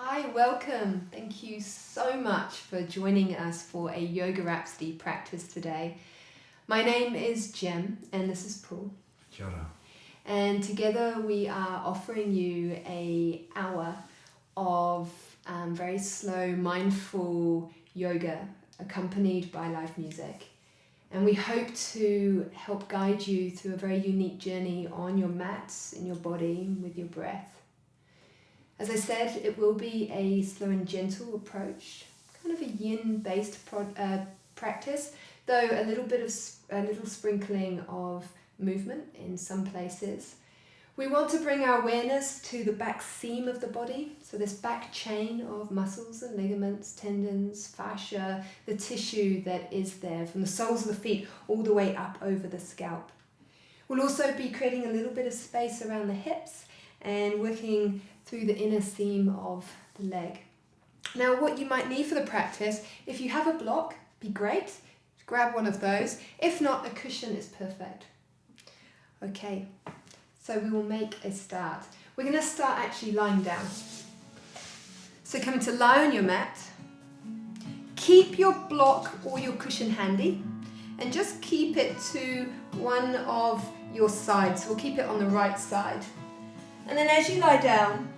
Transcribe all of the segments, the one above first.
Hi, welcome. Thank you so much for joining us for a Yoga Rhapsody practice today. My name is Jem and this is Paul. Kia ora. And together we are offering you an hour of very slow, mindful yoga accompanied by live music. And we hope to help guide you through a very unique journey on your mats, in your body, with your breath. As I said, it will be a slow and gentle approach, kind of a yin-based practice, though a little sprinkling of movement in some places. We want to bring our awareness to the back seam of the body, so this back chain of muscles and ligaments, tendons, fascia, the tissue that is there from the soles of the feet all the way up over the scalp. We'll also be creating a little bit of space around the hips and working through the inner seam of the leg. Now, what you might need for the practice, if you have a block, be great, grab one of those. If not, a cushion is perfect. Okay, so we will make a start. We're going to start actually lying down. So coming to lie on your mat, keep your block or your cushion handy and just keep it to one of your sides. So we'll keep it on the right side. And then as you lie down,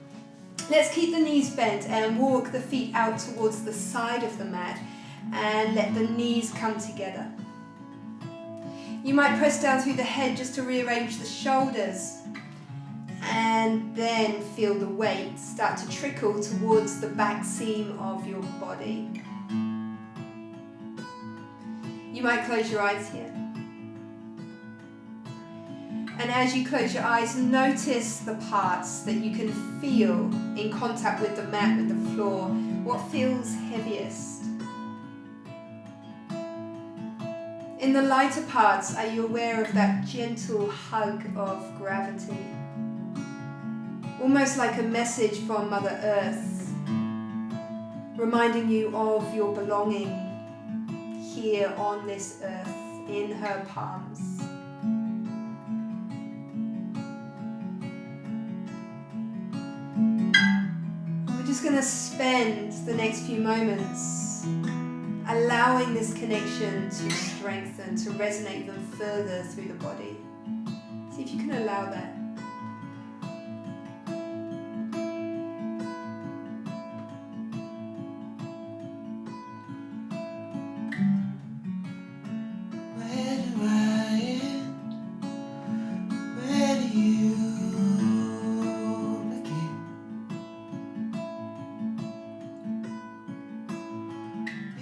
let's keep the knees bent and walk the feet out towards the side of the mat and let the knees come together. You might press down through the head just to rearrange the shoulders and then feel the weight start to trickle towards the back seam of your body. You might close your eyes here. And as you close your eyes, notice the parts that you can feel in contact with the mat, with the floor. What feels heaviest? In the lighter parts, are you aware of that gentle hug of gravity? Almost like a message from Mother Earth, reminding you of your belonging here on this earth, in her palms. Just going to spend the next few moments allowing this connection to strengthen, to resonate even further through the body. See if you can allow that.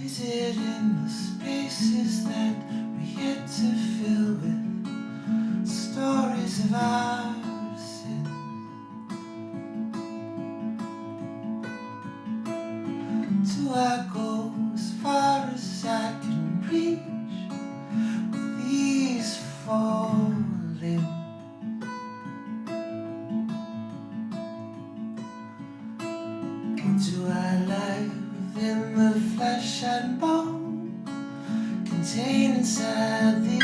Is it in the spaces that we yet to fill with stories of our sins? Do I go as far as I can reach with these falling? Or do I lie within the flesh and bone contained inside the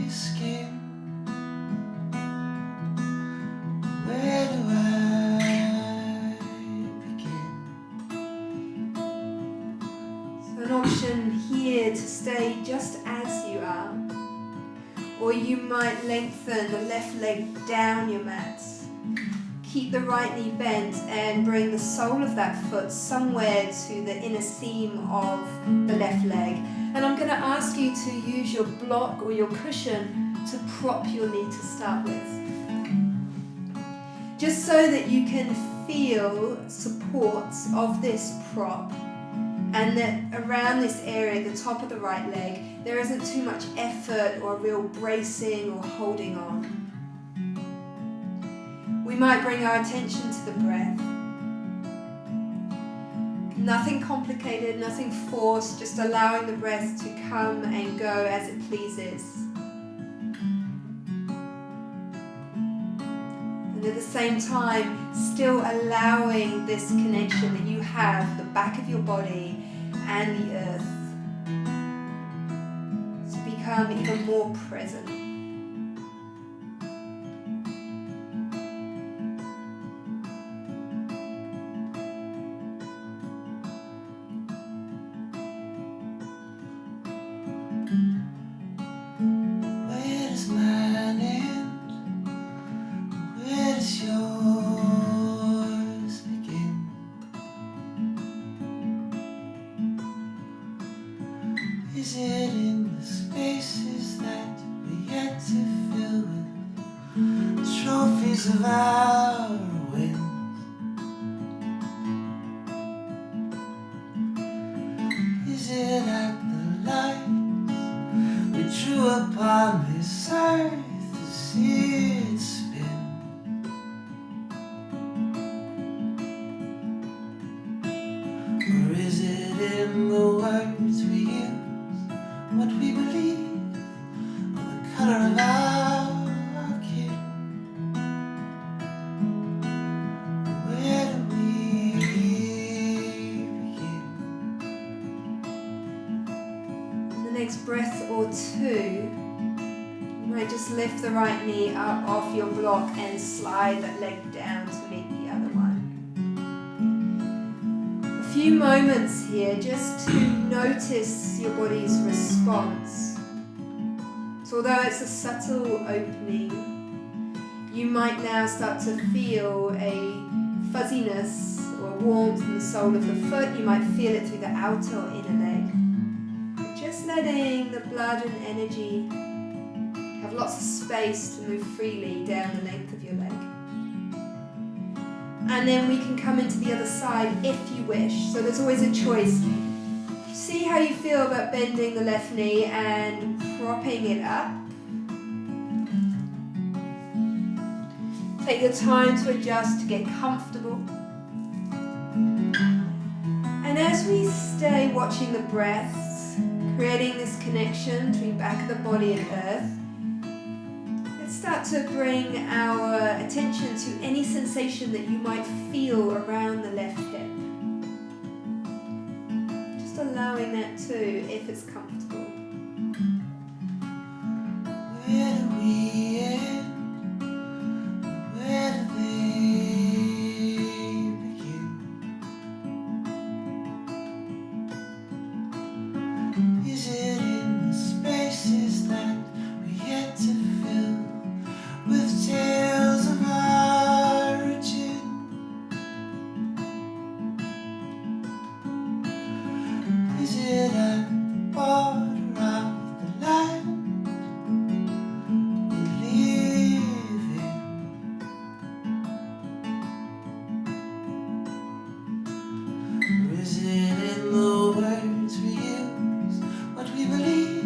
skin? Where do I begin? So an option here to stay just as you are, or you might lengthen the left leg down your mat. Keep the right knee bent and bring the sole of that foot somewhere to the inner seam of the left leg. And I'm going to ask you to use your block or your cushion to prop your knee to start with. Just so that you can feel support of this prop and that around this area, the top of the right leg, there isn't too much effort or real bracing or holding on. We might bring our attention to the breath. Nothing complicated, nothing forced, just allowing the breath to come and go as it pleases. And at the same time, still allowing this connection that you have, the back of your body and the earth, to become even more present. wings of our winds. Is it at the light we drew upon this earth to see it spin? Or is it in the words we use, what we believe, or the color of our skin? Where do we begin? In the next breath or two, you might just lift the right knee up off your block and slide that leg down to meet the other one. A few moments here just to notice your body's response. So although it's a subtle opening, you might now start to feel a fuzziness or warmth in the sole of the foot. You might feel it through the outer or inner leg. Just letting the blood and energy have lots of space to move freely down the length of your leg. And then we can come into the other side if you wish. So there's always a choice. See how you feel about bending the left knee and propping it up. Take the time to adjust, to get comfortable. And as we stay watching the breaths, creating this connection between back of the body and earth, let's start to bring our attention to any sensation that you might feel around the left hip. Just allowing that too, if it's comfortable. Where do we end? Where do they begin? Is it in the spaces that we yet to fill with tales of origin? Is it at the border of the land we live in? Or is it in the words we use, what we believe,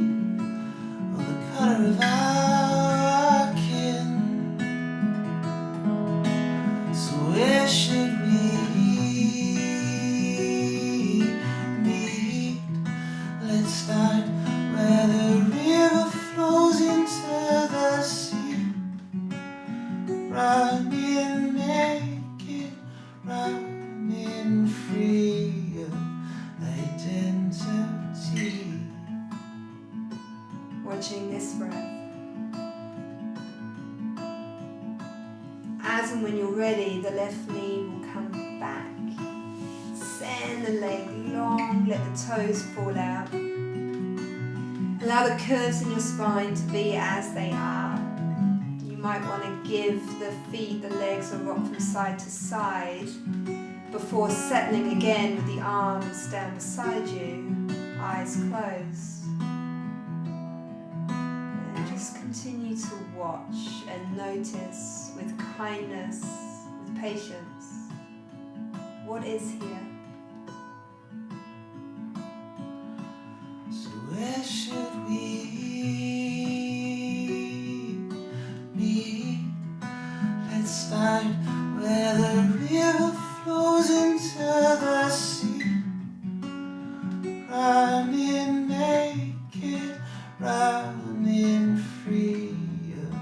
or the color of our kin? So where should we meet? Let's start where the river flows into the sea. Running naked, running free of identity. Watching this breath. As and when you're ready, the left knee will come back. Send the leg long, let the toes fall out. Allow the curves in your spine to be as they are. You might want to give the feet, the legs a rock from side to side before settling again with the arms down beside you, eyes closed. And just continue to watch and notice with kindness, with patience, what is here. So where should we meet? Let's start where the river flows into the sea. Running naked, running free of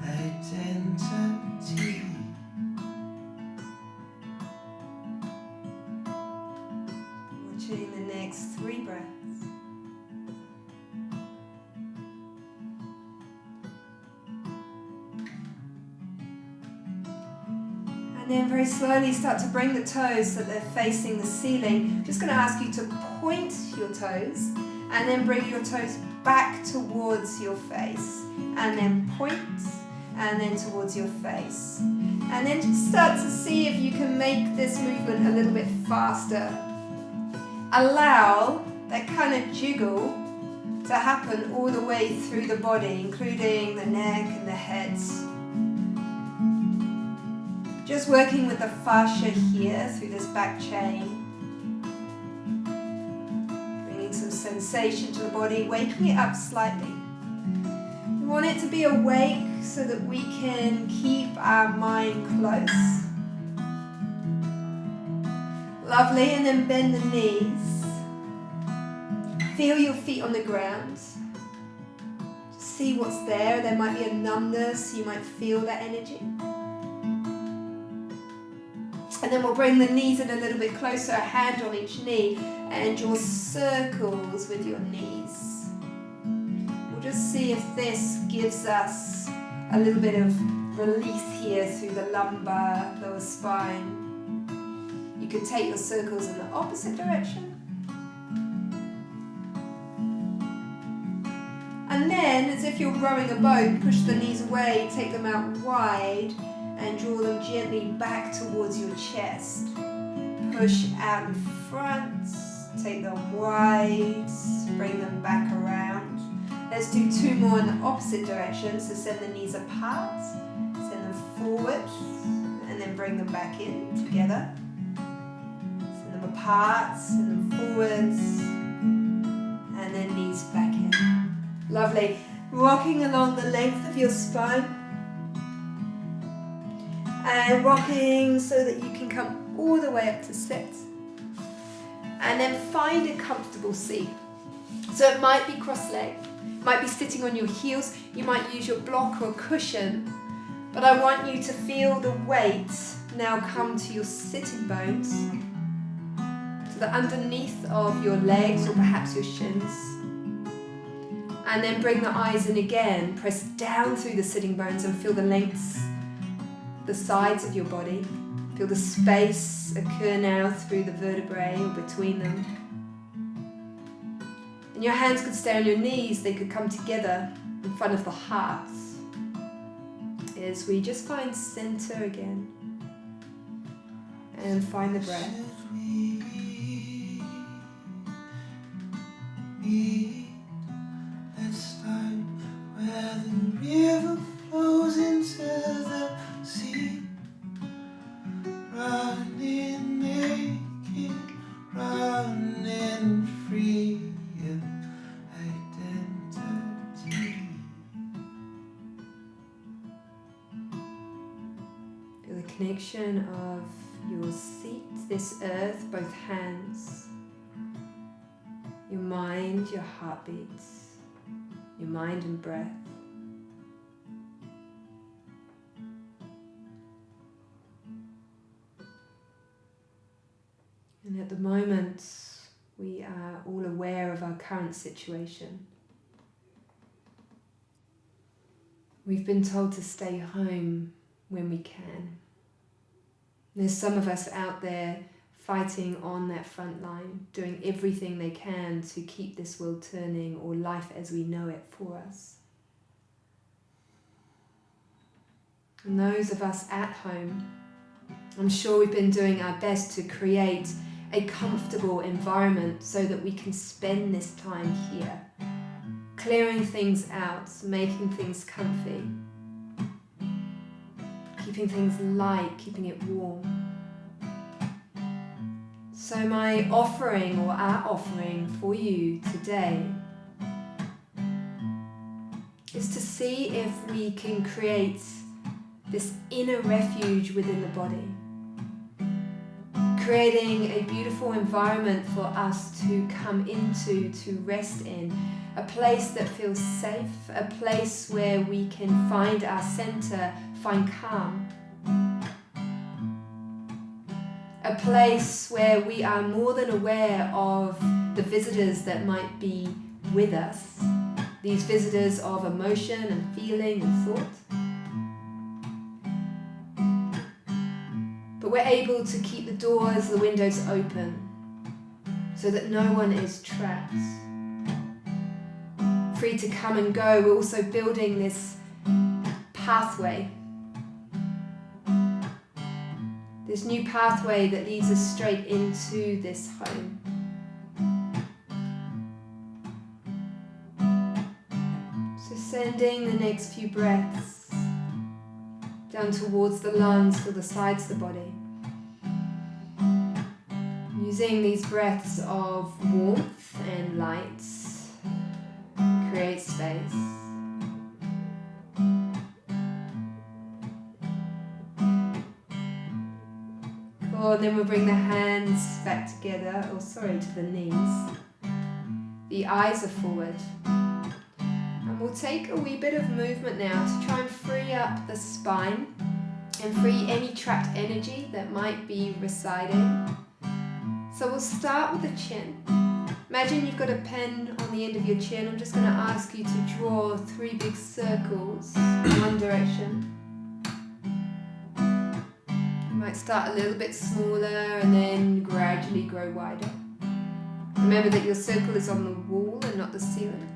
identity. Watching the next 3 breaths. And then very slowly start to bring the toes so that they're facing the ceiling. I'm just going to ask you to point your toes and then bring your toes back towards your face. And then point and then towards your face. And then just start to see if you can make this movement a little bit faster. Allow that kind of jiggle to happen all the way through the body, including the neck and the head. Just working with the fascia here through this back chain. Bringing some sensation to the body, waking it up slightly. We want it to be awake so that we can keep our mind close. Lovely, and then bend the knees. Feel your feet on the ground. Just see what's there. There might be a numbness, you might feel that energy. And then we'll bring the knees in a little bit closer, a hand on each knee, and draw circles with your knees. We'll just see if this gives us a little bit of release here through the lumbar, lower spine. You could take your circles in the opposite direction. And then, as if you're rowing a boat, push the knees away, take them out wide, and draw them gently back towards your chest. Push out in front, take them wide, bring them back around. Let's do two more in the opposite direction, so send the knees apart, send them forward, and then bring them back in together. Send them apart, send them forwards, and then knees back in. Lovely. Rocking along the length of your spine. And rocking so that you can come all the way up to sit. And then find a comfortable seat. So it might be cross-legged, might be sitting on your heels, you might use your block or cushion, but I want you to feel the weight now come to your sitting bones, to the underneath of your legs or perhaps your shins. And then bring the eyes in again, press down through the sitting bones and feel the lengths, the sides of your body. Feel the space occur now through the vertebrae or between them. And your hands could stay on your knees, they could come together in front of the heart. As we just find center again. And find the breath. Let's start where the river flows into the sea. Running naked, running free of identity. Feel the connection of your seat, this earth, both hands. Your mind, your heartbeats, your mind and breath. And at the moment, we are all aware of our current situation. We've been told to stay home when we can. There's some of us out there fighting on that front line, doing everything they can to keep this world turning or life as we know it for us. And those of us at home, I'm sure we've been doing our best to create a comfortable environment so that we can spend this time here, clearing things out, making things comfy, keeping things light, keeping it warm. So my offering, or our offering for you today, is to see if we can create this inner refuge within the body, creating a beautiful environment for us to come into, to rest in, a place that feels safe, a place where we can find our center, find calm. A place where we are more than aware of the visitors that might be with us, these visitors of emotion and feeling and thought. But we're able to keep the doors, the windows open so that no one is trapped, free to come and go. We're also building this pathway, this new pathway that leads us straight into this home. So sending the next few breaths down towards the lungs, to the sides of the body. Using these breaths of warmth and light, create space. Cool, and then we'll bring the hands back together, to the knees. The eyes are forward. And we'll take a wee bit of movement now to try and free up the spine and free any trapped energy that might be residing. So we'll start with the chin. Imagine you've got a pen on the end of your chin. I'm just going to ask you to draw 3 big circles in one direction. You might start a little bit smaller and then gradually grow wider. Remember that your circle is on the wall and not the ceiling.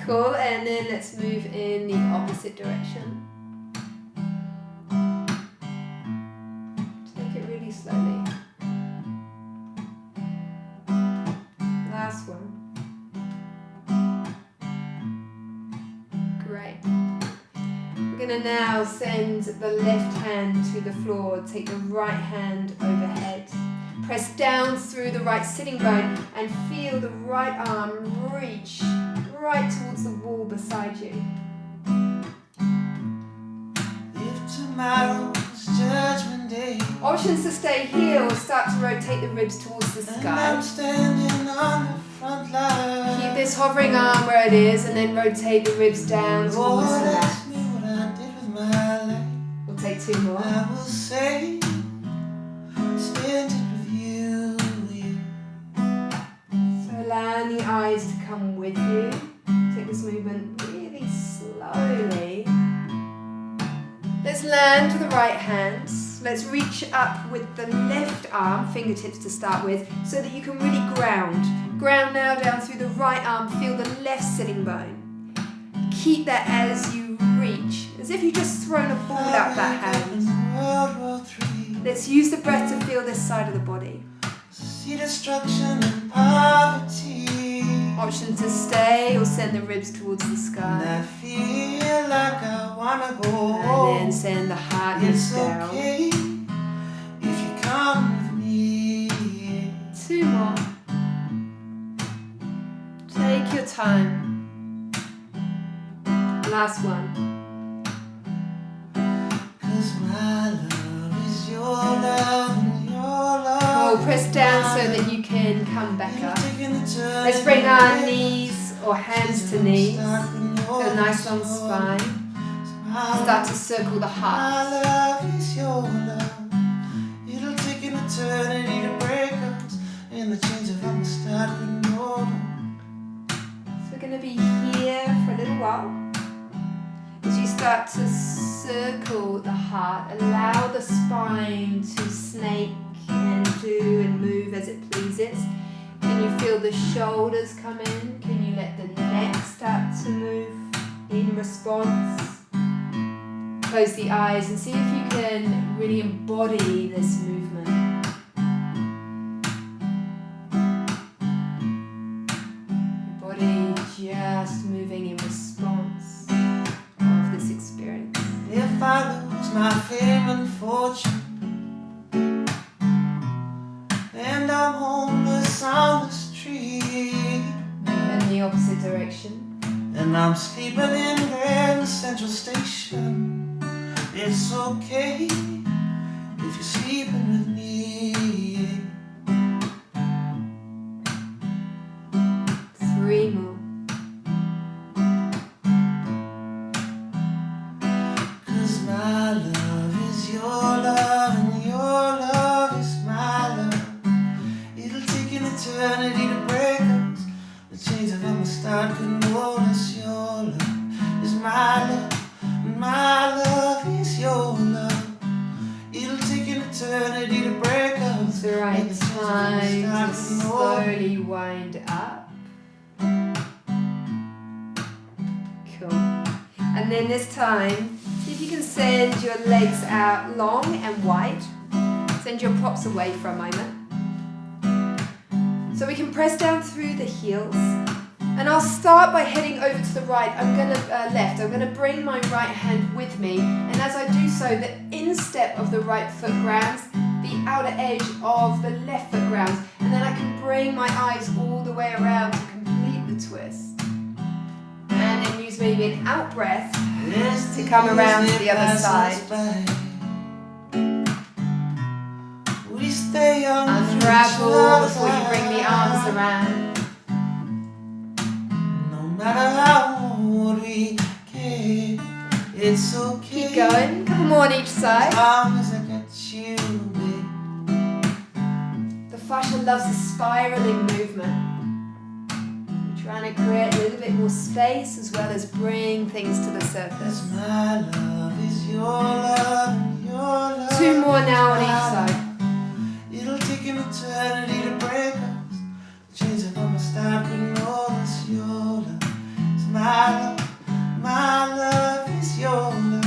Cool, and then let's move in the opposite direction. Take it really slowly. Last one. Great. We're going to now send the left hand to the floor. Take the right hand overhead. Press down through the right sitting bone and feel the right arm reach right towards the wall beside you. If tomorrow's judgment day, Options to stay here or start to rotate the ribs towards the and sky. I'm standing on the front line. Keep this hovering arm where it is and then rotate the ribs down towards Lord, the mat. ask me what I did with my life. We'll take 2 more. I will say, spend it with you. So allowing the eyes to come with you. Take this movement really slowly. Let's land to the right hand. Let's reach up with the left arm, fingertips to start with, so that you can really ground. Ground now down through the right arm, feel the left sitting bone. Keep that as you reach, as if you've just thrown a ball out that hand. World War III. Let's use the breath to feel this side of the body. See destruction and poverty. Option to stay or send the ribs towards the And sky. I feel like I wanna go. And then send the heart It's down. okay if you come with me. 2 more. Take your time. Last one. 'Cause my love is your love and your love. Oh, press is down my so love. that you can come back You're up. taking the turn. Let's bring our knees or hands to knees. Start with Feel a nice long yours. spine. My Start to circle the heart. My love is your love. It'll take an eternity to break us, and the chains of our start with your love. So we're going to be here for a little while. As you start to circle the heart, allow the spine to snake and do and move as it pleases. Can you feel the shoulders come in? Can you let the neck start to move in response? Close the eyes and see if you can really embody this movement. Your body just moving in response of this experience. If I lose my fame and fortune, and I'm homeless on the street, Move in the opposite direction. and I'm sleeping in Grand Central Station, it's okay if you're sleeping with me. 3 more. 'Cause my love is your love and your love is my love. It'll take an eternity to break us. The chains of our start couldn't hold us. Your love is my love and my love is your love. It'll take an eternity to break us. It's the right And the chains of our time to start couldn't hold us. slowly wind up. Cool. And then this time, see if you can send your legs out long and wide. Send your props away for a moment. So we can press down through the heels. And I'll start by heading over to the right. I'm going to left. I'm going to bring my right hand with me, and as I do so, the instep of the right foot grounds, the outer edge of the left foot grounds, and then I can bring my eyes all the way around to complete the twist. And then use maybe an out breath to come around to the other side. Unravel before you bring the arms around. No matter how old we get, it's okay. Keep going. A couple more on each side. As long as I got you, babe. The fascia loves a spiraling movement. We're trying to create a little bit more space as well as bring things to the surface. My love is your love, your love. 2 more now on each side. It'll take an eternity to break us. Change it from the start, but no, it's your love. It's my love is your love.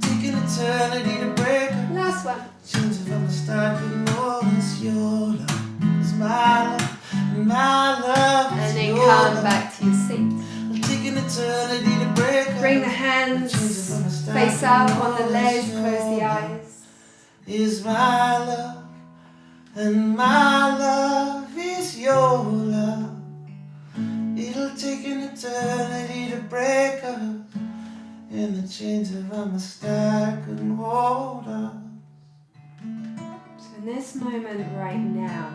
Take an eternity to break us. Last one. Change it from the start, but no, it's your love. It's my love, and my love is And then your come love. back to your seat. It'll take an eternity to break us. Bring the hands face up on the legs, close the eyes. Is my love, and my love is your love. It'll take an eternity to break us, and the chains of our star couldn't hold us. So in this moment right now,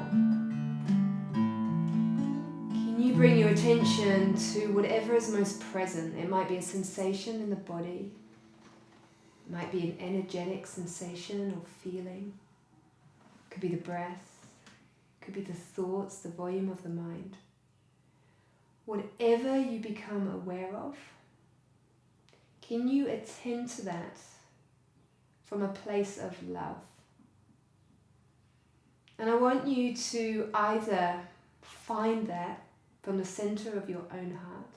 can you bring your attention to whatever is most present? It might be a sensation in the body. It might be an energetic sensation or feeling. It could be the breath. It could be the thoughts, the volume of the mind. Whatever you become aware of, can you attend to that from a place of love? And I want you to either find that from the center of your own heart.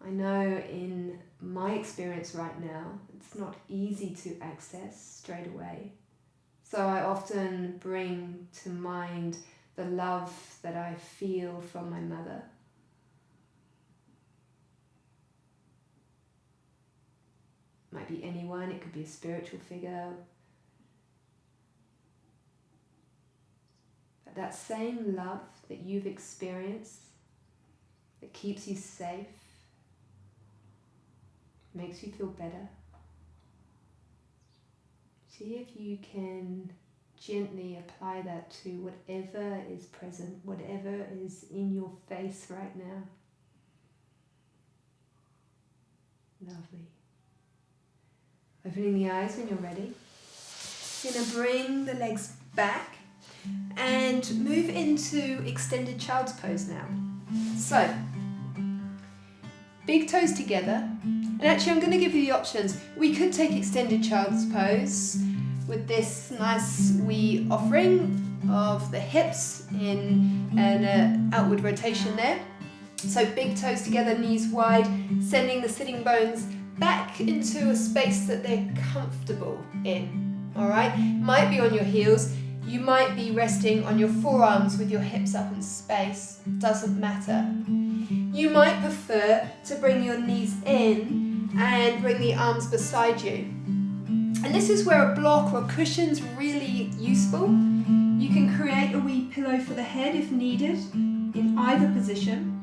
I know in my experience right now, it's not easy to access straight away. So I often bring to mind the love that I feel from my mother. It might be anyone, it could be a spiritual figure. But that same love that you've experienced, that keeps you safe, makes you feel better. See if you can gently apply that to whatever is present, whatever is in your face right now. Lovely. Opening the eyes when you're ready. You're going to bring the legs back and move into extended child's pose now. So, big toes together. And actually I'm going to give you the options. We could take extended child's pose with this nice wee offering of the hips in an outward rotation there. So big toes together, knees wide, sending the sitting bones back into a space that they're comfortable in. Alright? Might be on your heels. You might be resting on your forearms with your hips up in space. Doesn't matter. You might prefer to bring your knees in and bring the arms beside you. And this is where a block or a cushion's really useful. You can create a wee pillow for the head if needed, in either position.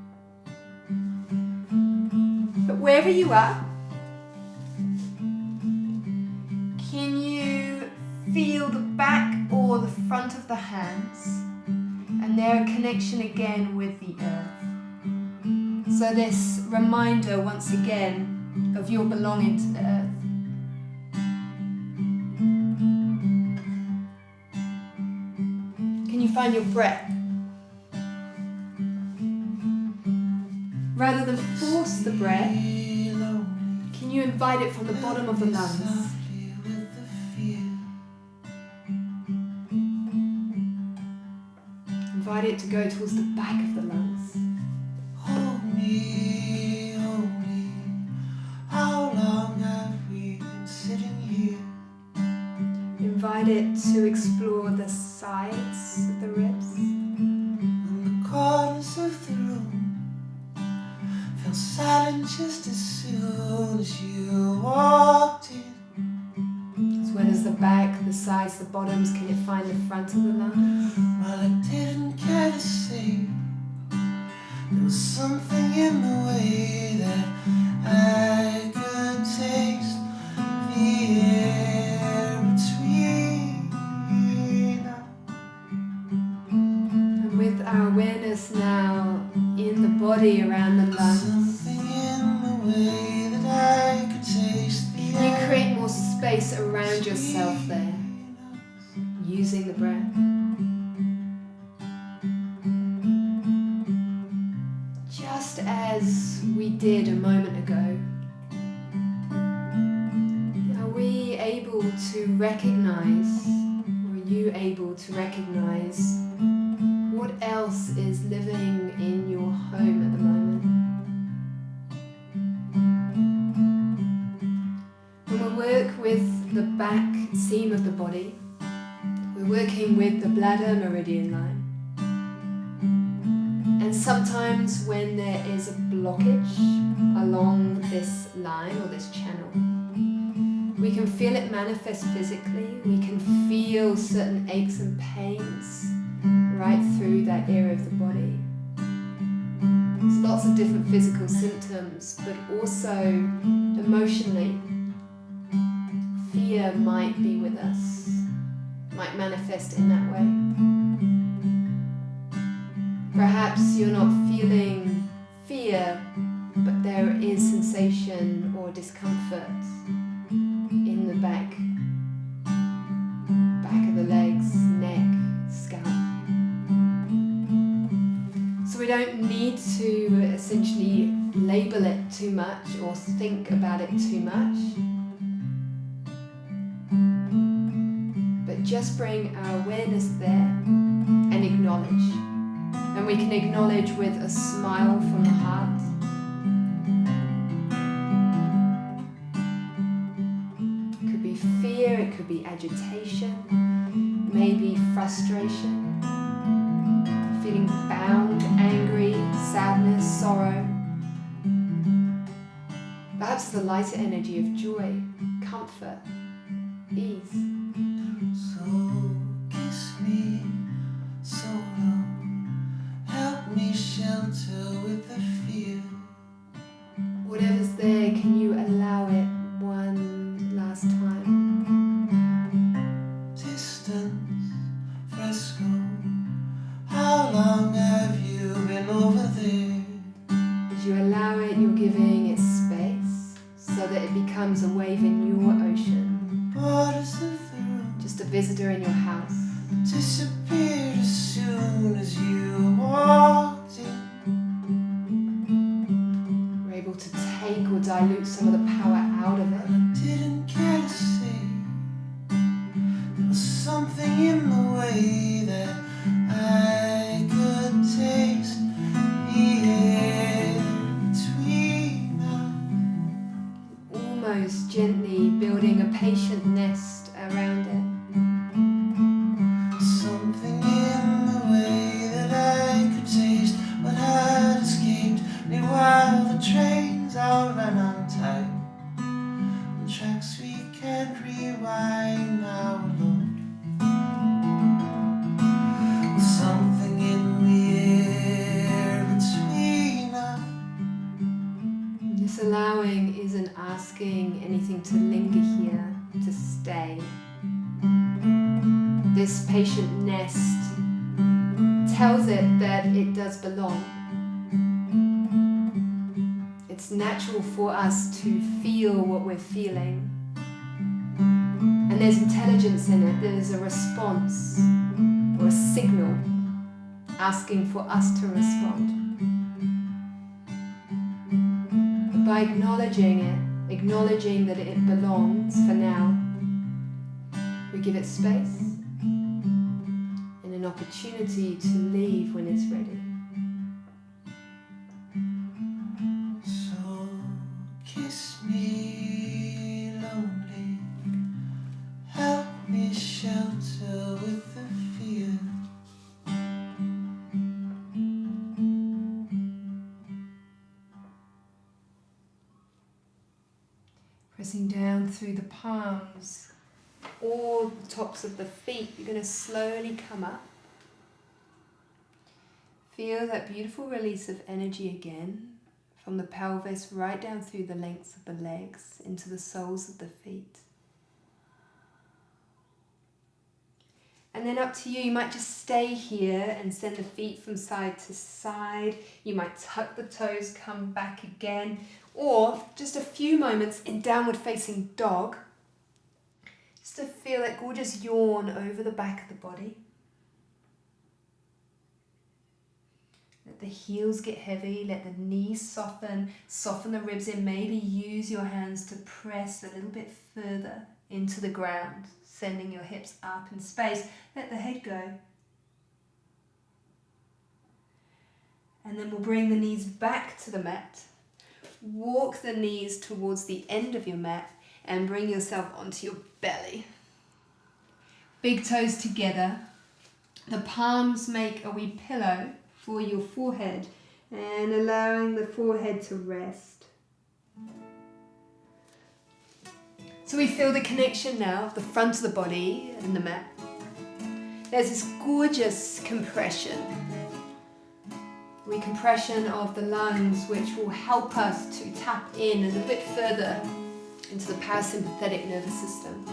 But wherever you are, can you feel the back or the front of the hands and their connection again with the earth? So this reminder once again of your belonging to the earth. Can you find your breath? Rather than force the breath, can you invite it from the bottom of the lungs? Invite it to go towards the back of the lungs. Hold me, how long have we been sitting here? Invite it to explore the sides of the ribs. On the felt silent just as soon as you walked in. As well as the back, the sides, the bottoms, can it find the front of the lungs? Well, I didn't care to say. There was something in the way that I could taste the air between us. And with our awareness now in the body around the lungs, Something in the way that I could taste the you air create more space around yourself there, using the breath. Just as we did a moment ago, are we able to recognize, or are you able to recognize what else is living in your home at the moment? When we work with the back seam of the body, we're working with the bladder meridian line. And sometimes when there is a blockage along this line or this channel, we can feel it manifest physically. We can feel certain aches and pains right through that area of the body. There's lots of different physical symptoms, but also emotionally, fear might be with us, might manifest in that way. Perhaps you're not feeling fear, but there is sensation or discomfort in the back of the legs, neck, scalp. So we don't need to essentially label it too much or think about it too much, but just bring our awareness there and acknowledge. And we can acknowledge with a smile from the heart. It could be fear, it could be agitation, maybe frustration, feeling bound, angry, sadness, sorrow. Perhaps the lighter energy of joy, comfort, ease. So kiss me so low, help me shelter with the fear. Whatever's there, can you allow it one last time? Distance, fresco, how long have you been over there? As you allow it, you're giving it space so that it becomes a wave in your ocean. Borders of the room Just a visitor in your house. disappeared as soon as you walked in. We're able to take or dilute some of the power out of I it. didn't care to say. There was something in the way that I could taste the air between us. Almost gently building a patient nest around it. Something in the way that I could taste what had escaped me while the trains all ran on tight. On tracks we can't rewind now alone. Something in the air between us. This allowing isn't asking anything to linger here, to stay. This patient nest tells it that it does belong. It's natural for us to feel what we're feeling. And there's intelligence in it. There's a response or a signal asking for us to respond. But by acknowledging it, acknowledging that it belongs for now, we give it space and an opportunity to leave when it's ready. So kiss me lonely, help me shelter with the fear. Pressing down through the palms, or the tops of the feet. You're going to slowly come up. Feel that beautiful release of energy again from the pelvis right down through the lengths of the legs into the soles of the feet. And then up to you, you might just stay here and send the feet from side to side. You might tuck the toes, come back again, or just a few moments in downward facing dog, just to feel that gorgeous yawn over the back of the body. Let the heels get heavy, let the knees soften the ribs in. Maybe use your hands to press a little bit further into the ground, sending your hips up in space. Let the head go. And then we'll bring the knees back to the mat. Walk the knees towards the end of your mat and bring yourself onto your belly. Big toes together. The palms make a wee pillow for your forehead and allowing the forehead to rest. So we feel the connection now of the front of the body and the mat. There's this gorgeous compression. Recompression of the lungs, which will help us to tap in a little bit further into the parasympathetic nervous system,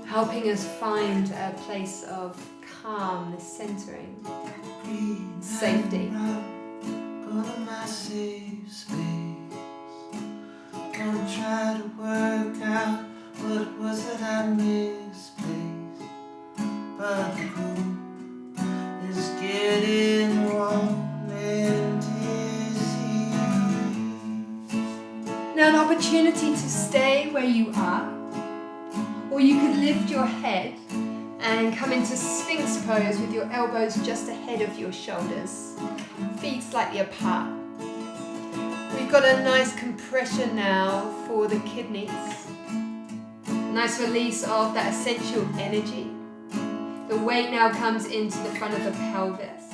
helping us find a place of calm, this centering, safety. Go to my safe space. Gonna try to work out what it was that I misplaced, but the crew is getting warm and dizzy. Now an opportunity to stay where you are, or you could lift your head and come into Sphinx pose with your elbows just ahead of your shoulders, feet slightly apart. We've got a nice compression now for the kidneys, nice release of that essential energy. The weight now comes into the front of the pelvis.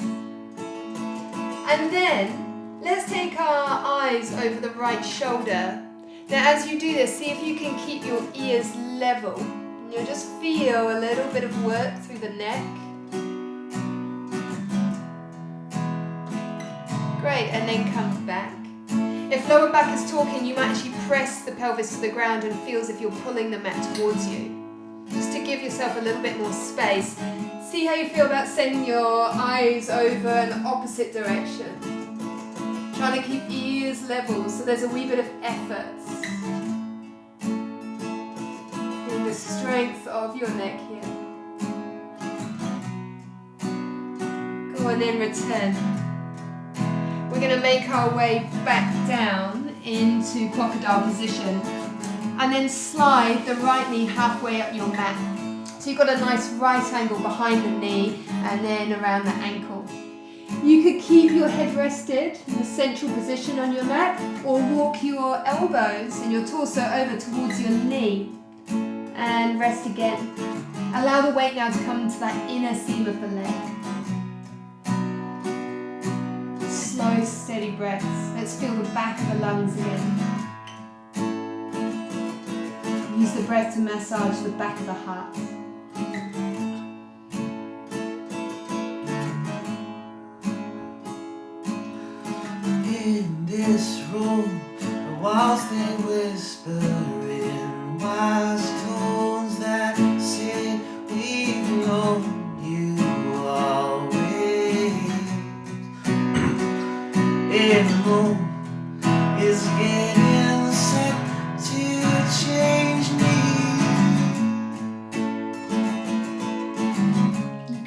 And then let's take our eyes over the right shoulder. Now as you do this, see if you can keep your ears level. You'll just feel a little bit of work through the neck. Great, and then come back. If lower back is talking, you might actually press the pelvis to the ground and feel as if you're pulling the mat towards you. Just to give yourself a little bit more space. See how you feel about sending your eyes over in the opposite direction. Trying to keep ears level, so there's a wee bit of effort. The strength of your neck here. Go on, then return. We're going to make our way back down into crocodile position and then slide the right knee halfway up your mat. So you've got a nice right angle behind the knee and then around the ankle. You could keep your head rested in the central position on your mat, or walk your elbows and your torso over towards your knee. And rest again. Allow the weight now to come to that inner seam of the leg. Slow, steady breaths. Let's feel the back of the lungs again. Use the breath to massage the back of the heart. In this room, the walls they whisper in wise tones that say we've known you always. Every moon is getting set to change me.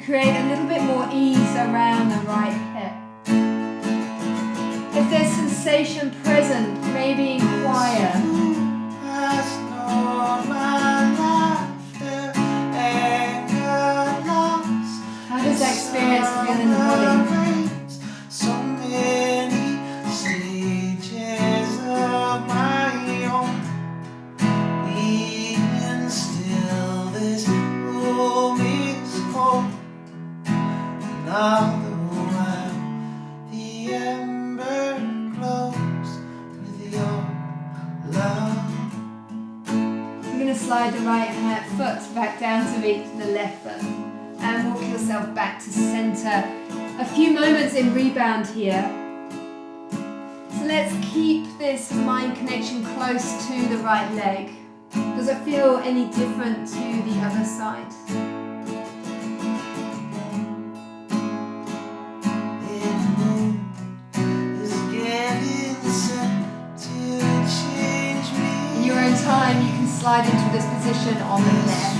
Create a little bit more ease around the right hip. If there's sensation present, maybe inquire. How does that experience feel in the body? So many stages of my own. Being still, this room is home. And all the while, the ember glows with your love. slide the right foot back down to meet the left foot. And walk yourself back to center. A few moments in rebound here. So let's keep this mind connection close to the right leg. Does it feel any different to the other side? In your own time, you can slide into this position on the left.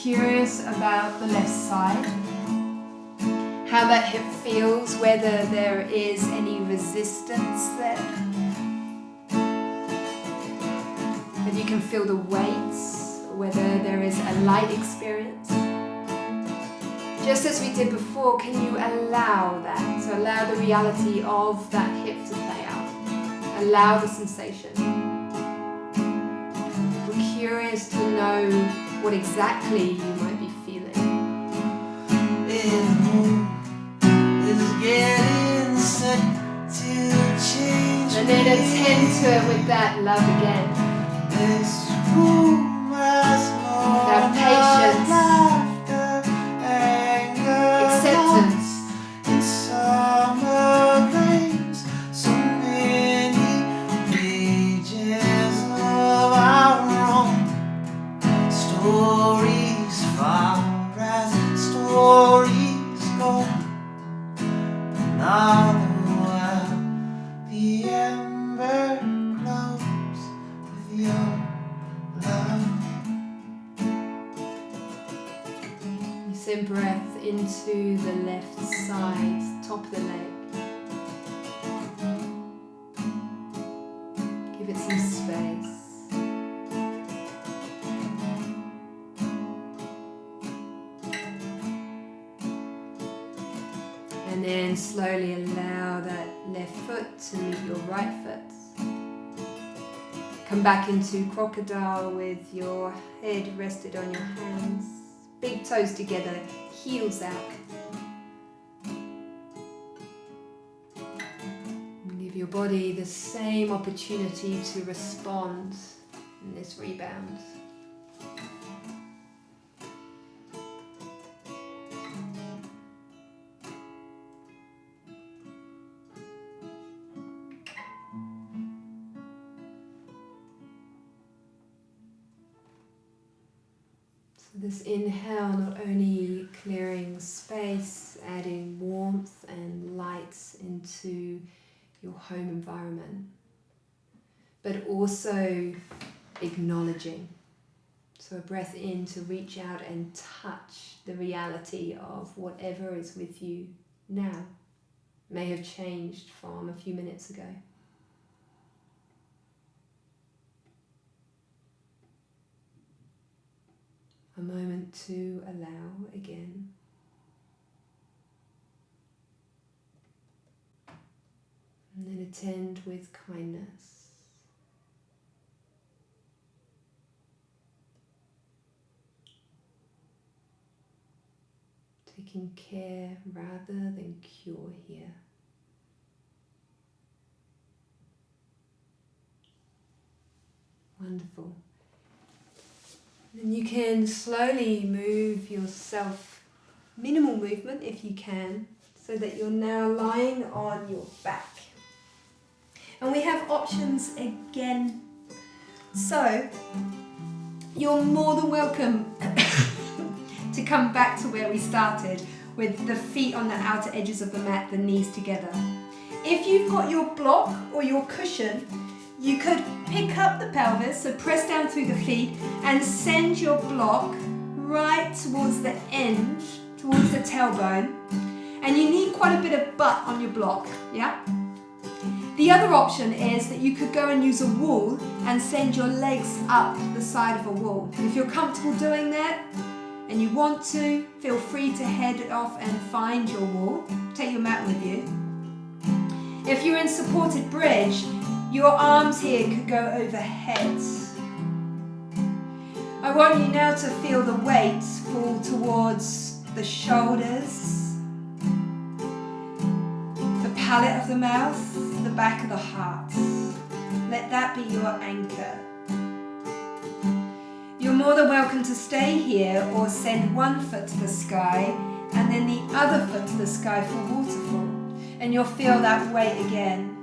Curious about the left side, how that hip feels, whether there is any resistance there, whether you can feel the weights, whether there is a light experience. Just as we did before, can you allow that, so allow the reality of that hip to play out, allow the sensation. We're curious to know what exactly you might be feeling. And then attend to it with that love again. That patience, acceptance. Stories far as stories go. Now the ember glows with your love. You send breath into the left side, top of the leg. Give it some space. And then slowly allow that left foot to meet your right foot. Come back into crocodile with your head rested on your hands. Big toes together, heels out. And give your body the same opportunity to respond in this rebound. This inhale not only clearing space, adding warmth and light into your home environment, but also acknowledging. So a breath in to reach out and touch the reality of whatever is with you now. May have changed from a few minutes ago. A moment to allow again. And then attend with kindness. Taking care rather than cure here. Wonderful. And you can slowly move yourself, minimal movement if you can, so that you're now lying on your back. And we have options again. So, you're more than welcome to come back to where we started, with the feet on the outer edges of the mat, the knees together. If you've got your block or your cushion, you could pick up the pelvis, so press down through the feet and send your block right towards the end, towards the tailbone. And you need quite a bit of butt on your block, yeah? The other option is that you could go and use a wall and send your legs up the side of a wall. If you're comfortable doing that and you want to, feel free to head off and find your wall. Take your mat with you. If you're in supported bridge, your arms here could go overhead. I want you now to feel the weight fall towards the shoulders, the palate of the mouth, the back of the heart. Let that be your anchor. You're more than welcome to stay here or send one foot to the sky and then the other foot to the sky for waterfall. And you'll feel that weight again.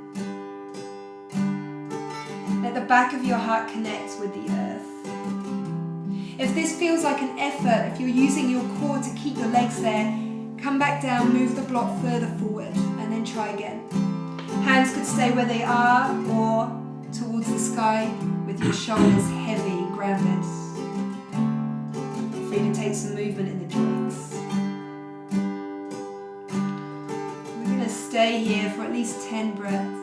Let the back of your heart connect with the earth. If this feels like an effort, if you're using your core to keep your legs there, come back down, move the block further forward, and then try again. Hands could stay where they are or towards the sky with your shoulders heavy, grounded. Free to take some movement in the joints. We're going to stay here for at least 10 breaths.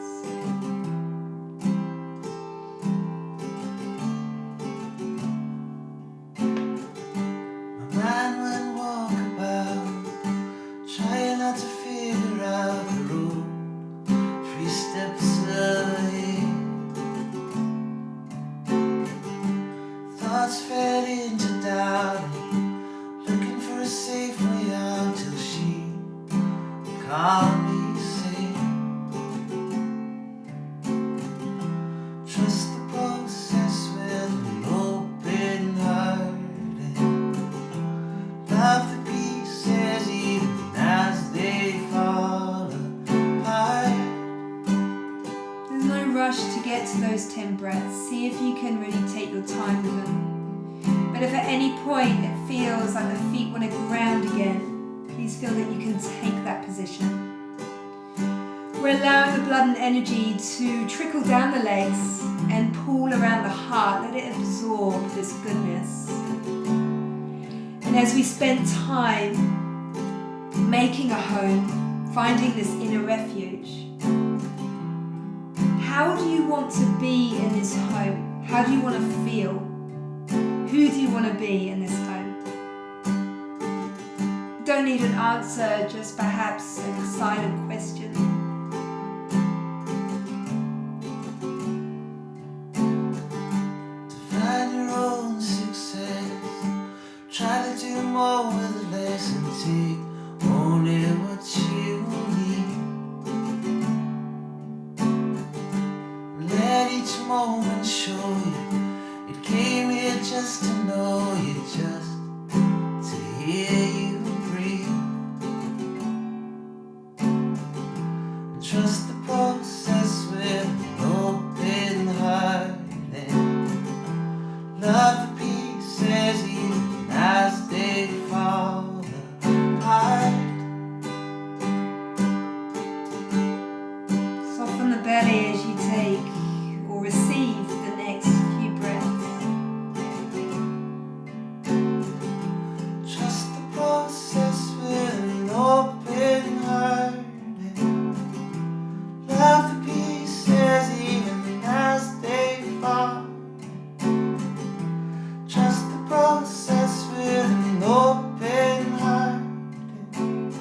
Those 10 breaths. See if you can really take your time with them. But if at any point it feels like the feet want to ground again, please feel that you can take that position. We're allowing the blood and energy to trickle down the legs and pool around the heart. Let it absorb this goodness. And as we spend time making a home, finding this inner refuge, how do you want to be in this home? How do you want to feel? Who do you want to be in this home? Don't need an answer, just perhaps a silent question. To find your own success, try to do more with less and take only what you need. Let each moment show you it came here just to know you, just to hear you breathe. And trust the process with an open heart and love the pieces even as they fall apart. Soften the belly as you take or receive the next few breaths. Trust the process with an open heart and love the pieces even as they fall. Trust the process with an open heart and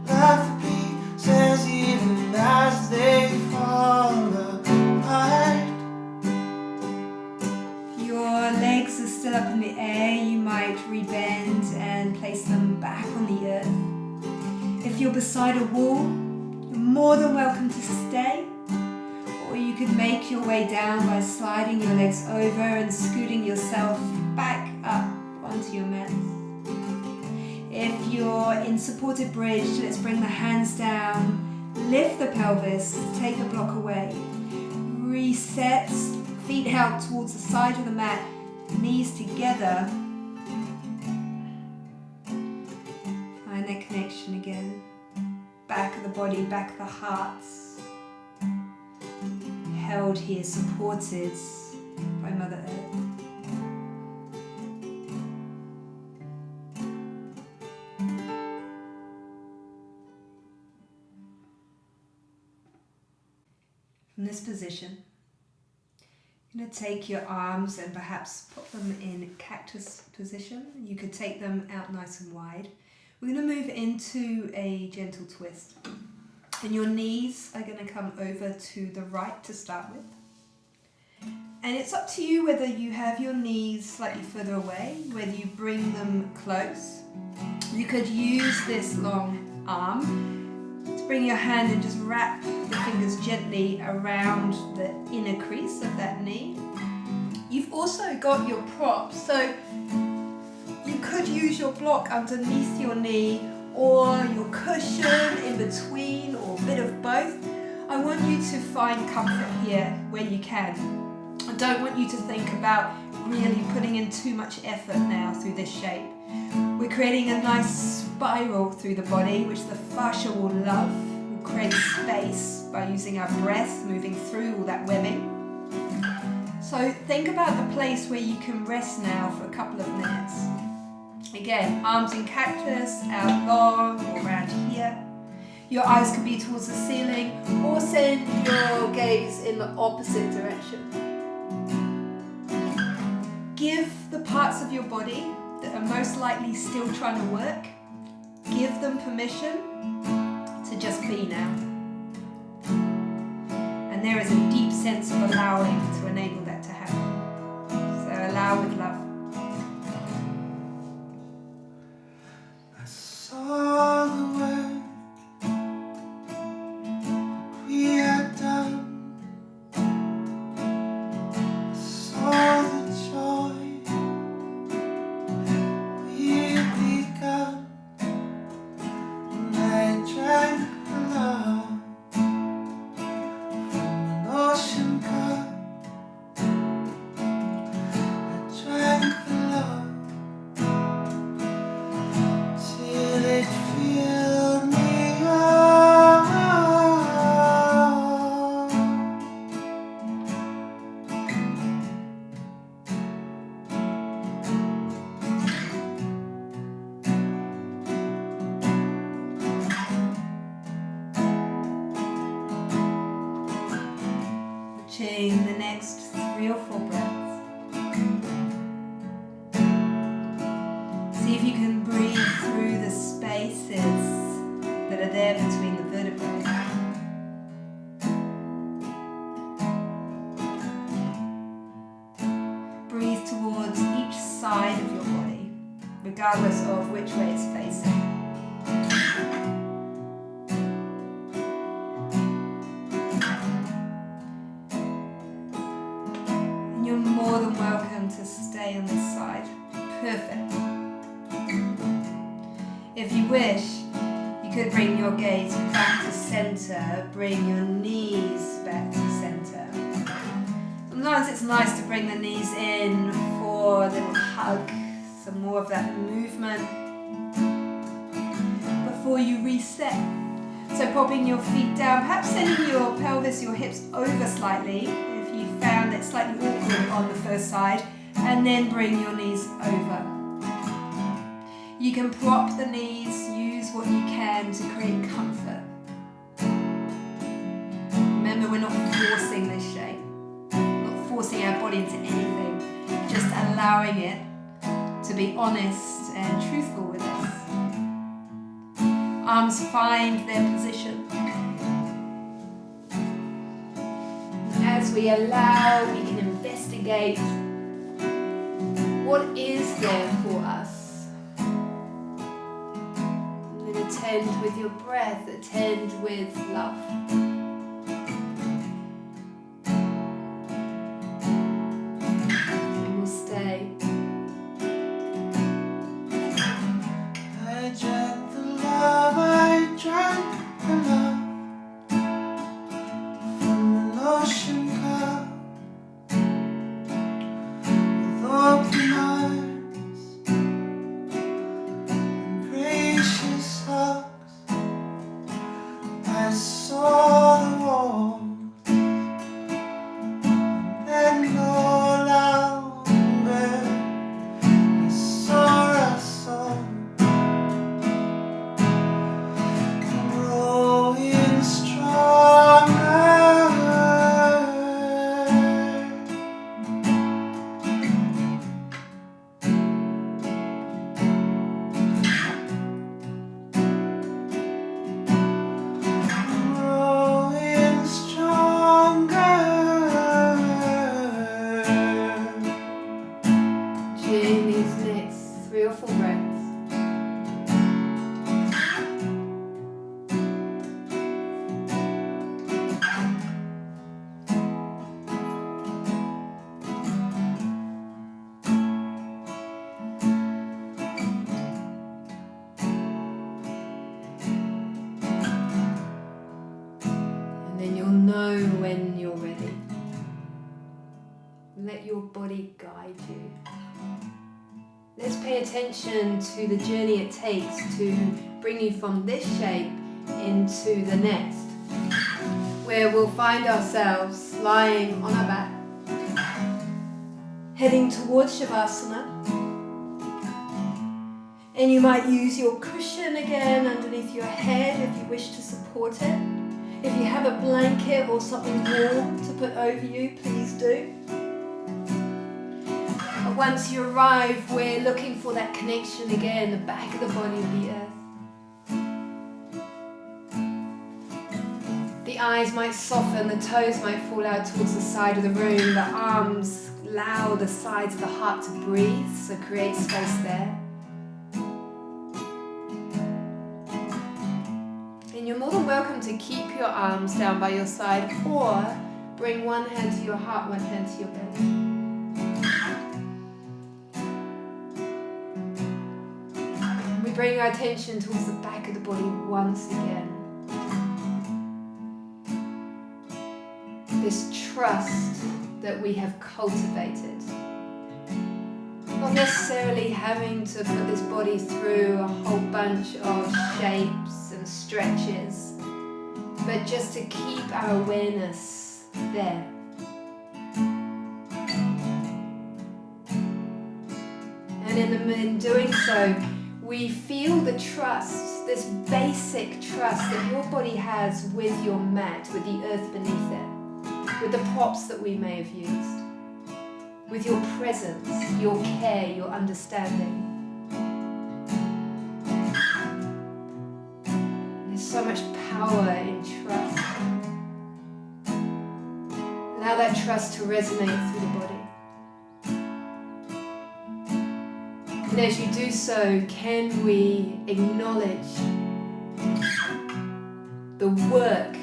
love the pieces even as they fall apart. Your legs are still up in the air. You might rebend and place them back on the earth. If you're beside a wall, you're more than welcome to stay. Or you could make your way down by sliding your legs over and scooting yourself back up onto your mat. If you're in supported bridge, let's bring the hands down, lift the pelvis, take the block away. Reset, feet out towards the side of the mat, knees together. Find that connection again. Back of the body, back of the heart. Held here, supported by Mother Earth. From this position, you're going to take your arms and perhaps put them in cactus position. You could take them out nice and wide. We're going to move into a gentle twist. And your knees are going to come over to the right to start with. And it's up to you whether you have your knees slightly further away, whether you bring them close. You could use this long arm to bring your hand and just wrap the fingers gently around the inner crease of that knee. You've also got your prop, so you could use your block underneath your knee or your cushion in between, or a bit of both. I want you to find comfort here where you can. I don't want you to think about really putting in too much effort now through this shape. We're creating a nice spiral through the body, which the fascia will love. We'll create space by using our breath, moving through all that webbing. So think about the place where you can rest now for a couple of minutes. Again, arms in cactus, out long, or around here. Your eyes could be towards the ceiling, or send your gaze in the opposite direction. Give the parts of your body that are most likely still trying to work, give them permission to just be now. And there is a deep sense of allowing to enable that to happen. So allow with love. I saw the work we had done. I saw the joy we had begun. And I drank the love from an ocean cup. I drank the love till it filled me up. Chain the next 3 or 4 breaths. See if you can breathe through the spaces that are there between the vertebrae. Breathe towards each side of your body, regardless of which way it's facing. You're more than welcome to stay on this side. Perfect. If you wish, you could bring your gaze back to center, bring your knees back to center. Sometimes it's nice to bring the knees in for a little hug, some more of that movement before you reset. So popping your feet down, perhaps sending your pelvis, your hips over slightly, if you found it slightly awkward on the first side, and then bring your knees over. You can prop the knees, use what you can to create comfort. Remember, we're not forcing this shape, not forcing our body into anything, just allowing it to be honest and truthful with us. Arms find their position. As we allow, we can investigate what is there for us. And then attend with your breath, attend with love. And we'll stay. I drank the love, I drank the love from an ocean cup with open arms and gracious hugs. I saw the walls and then no longer. I saw our soul growing stronger. your body guide you. Let's pay attention to the journey it takes to bring you from this shape into the next, where we'll find ourselves lying on our back, heading towards Shavasana. And you might use your cushion again underneath your head if you wish to support it. If you have a blanket or something warm to put over you, please do. But once you arrive, we're looking for that connection again, the back of the body with the earth. The eyes might soften, the toes might fall out towards the side of the room, the arms allow the sides of the heart to breathe, so create space there. And you're more than welcome to keep your arms down by your side or bring one hand to your heart, one hand to your belly. We bring our attention towards the back of the body once again. This trust that we have cultivated. Not necessarily having to put this body through a whole bunch of shapes and stretches, but just to keep our awareness there. And in doing so, we feel the trust, this basic trust that your body has with your mat, with the earth beneath it, with the props that we may have used, with your presence, your care, your understanding. There's so much power in trust. Allow that trust to resonate through the body. And as you do so, can we acknowledge the work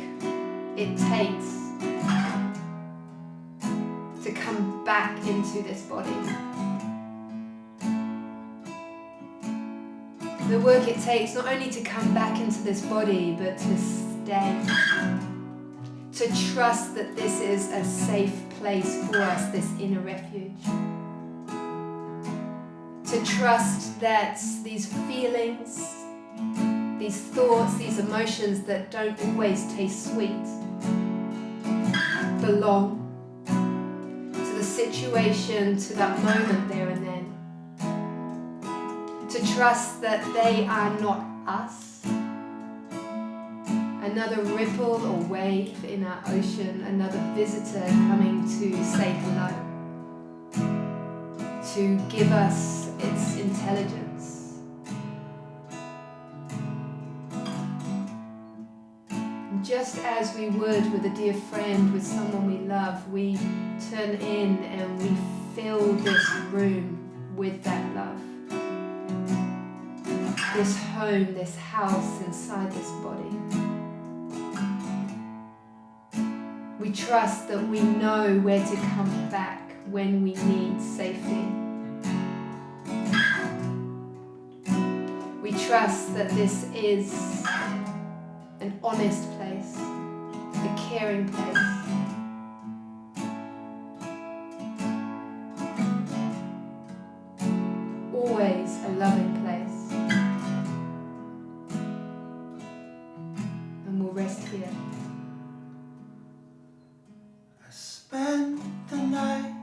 it takes to come back into this body? The work it takes not only to come back into this body, but to stay. To trust that this is a safe place for us, this inner refuge. To trust that these feelings, these thoughts, these emotions that don't always taste sweet belong to the situation, to that moment there and then. To trust that they are not us. Another ripple or wave in our ocean, another visitor coming to say hello, to give us its intelligence. And just as we would with a dear friend, with someone we love, we turn in and we fill this room with that love. This home, this house inside this body. We trust that we know where to come back when we need safety. We trust that this is an honest place, a caring place. Always a loving place. And we'll rest here. I spent the night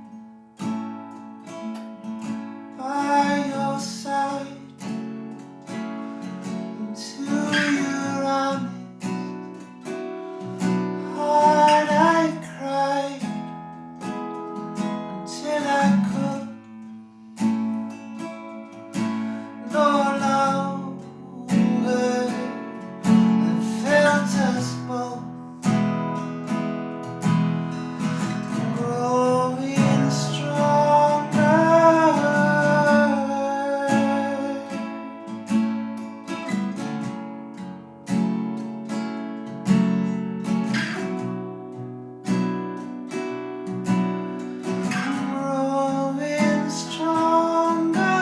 by your side. Into your arms, hard I cried until I could no longer. I felt us both growing stronger. Growing stronger.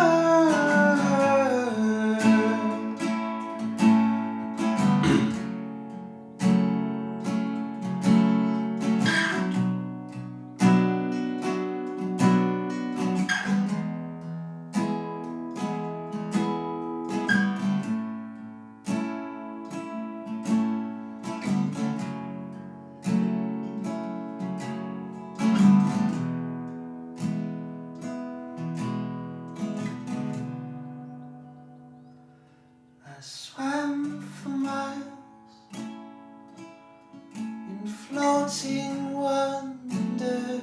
floating wonder.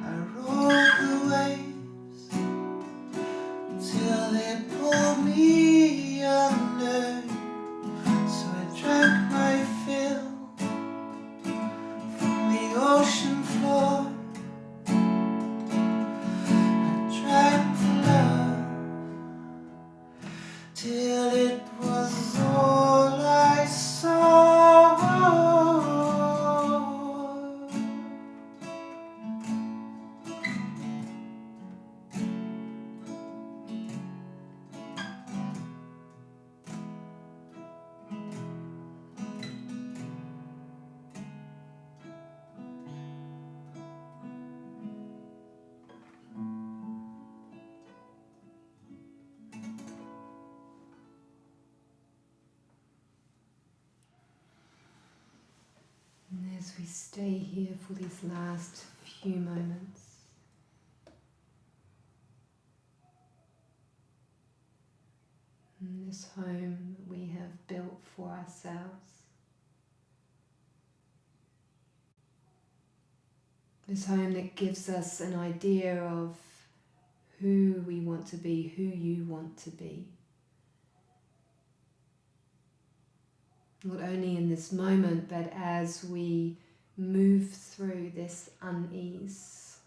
I rode the waves till they pulled me under. So I drank my fill from the ocean floor. I drank the love till it was all I saw. And as we stay here for these last few moments, in this home that we have built for ourselves, this home that gives us an idea of who we want to be, who you want to be. Not only in this moment, but as we move through this unease.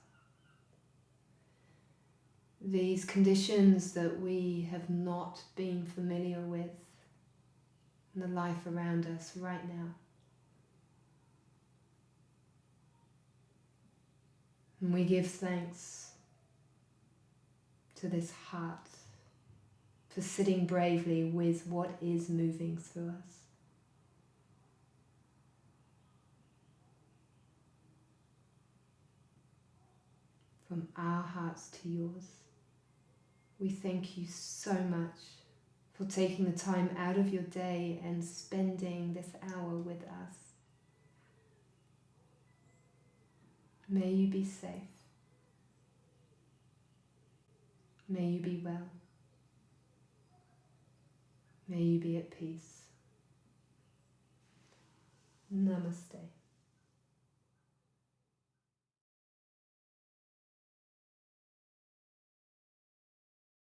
These conditions that we have not been familiar with in the life around us right now. And we give thanks to this heart for sitting bravely with what is moving through us. From our hearts to yours, we thank you so much for taking the time out of your day and spending this hour with us. May you be safe. May you be well. May you be at peace. Namaste.